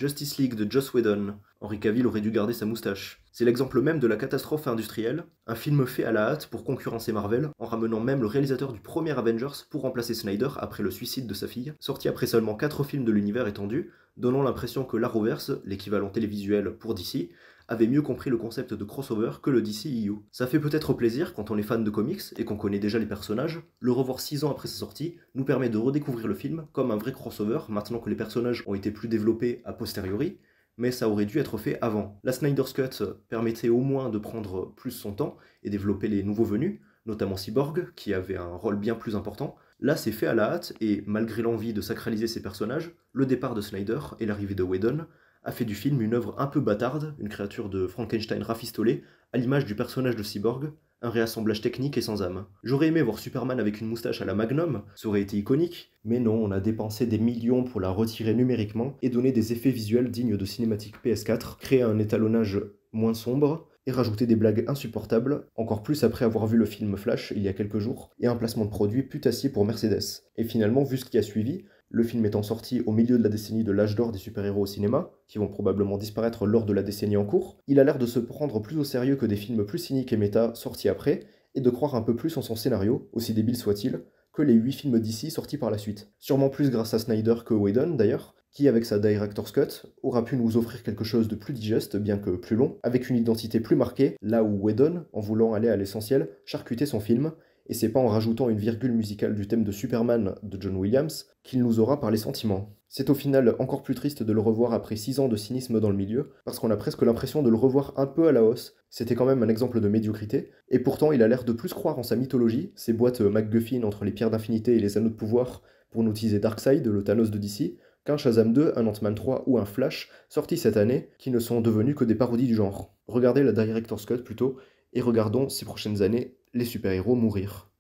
Justice League de Joss Whedon. Henry Cavill aurait dû garder sa moustache. C'est l'exemple même de la catastrophe industrielle, un film fait à la hâte pour concurrencer Marvel, en ramenant même le réalisateur du premier Avengers pour remplacer Snyder après le suicide de sa fille, sorti après seulement 4 films de l'univers étendu, donnant l'impression que l'Arrowverse, l'équivalent télévisuel pour DC, avait mieux compris le concept de crossover que le DCEU. Ça fait peut-être plaisir quand on est fan de comics et qu'on connaît déjà les personnages, le revoir 6 ans après sa sortie nous permet de redécouvrir le film comme un vrai crossover maintenant que les personnages ont été plus développés a posteriori, mais ça aurait dû être fait avant. La Snyder's Cut permettait au moins de prendre plus son temps et développer les nouveaux venus, notamment Cyborg, qui avait un rôle bien plus important. Là, c'est fait à la hâte, et malgré l'envie de sacraliser ses personnages, le départ de Snyder et l'arrivée de Whedon a fait du film une œuvre un peu bâtarde, une créature de Frankenstein rafistolée, à l'image du personnage de Cyborg, un réassemblage technique et sans âme. J'aurais aimé voir Superman avec une moustache à la Magnum, ça aurait été iconique, mais non, on a dépensé des millions pour la retirer numériquement et donner des effets visuels dignes de cinématiques PS4, créer un étalonnage moins sombre, et rajouter des blagues insupportables, encore plus après avoir vu le film Flash il y a quelques jours, et un placement de produit putassier pour Mercedes. Et finalement, vu ce qui a suivi, le film étant sorti au milieu de la décennie de l'âge d'or des super-héros au cinéma, qui vont probablement disparaître lors de la décennie en cours, il a l'air de se prendre plus au sérieux que des films plus cyniques et méta sortis après, et de croire un peu plus en son scénario, aussi débile soit-il, que les 8 films d'ici sortis par la suite. Sûrement plus grâce à Snyder que Whedon d'ailleurs, qui avec sa Director's Cut aura pu nous offrir quelque chose de plus digeste, bien que plus long, avec une identité plus marquée, là où Whedon, en voulant aller à l'essentiel, charcutait son film, et c'est pas en rajoutant une virgule musicale du thème de Superman de John Williams qu'il nous aura parlé sentiments. C'est au final encore plus triste de le revoir après 6 ans de cynisme dans le milieu, parce qu'on a presque l'impression de le revoir un peu à la hausse. C'était quand même un exemple de médiocrité, et pourtant il a l'air de plus croire en sa mythologie, ses boîtes MacGuffin entre les pierres d'infinité et les anneaux de pouvoir pour nous teaser Darkseid, le Thanos de DC, qu'un Shazam 2, un Ant-Man 3 ou un Flash sortis cette année, qui ne sont devenus que des parodies du genre. Regardez la Director's Cut plutôt, et regardons ces prochaines années les super-héros mourir.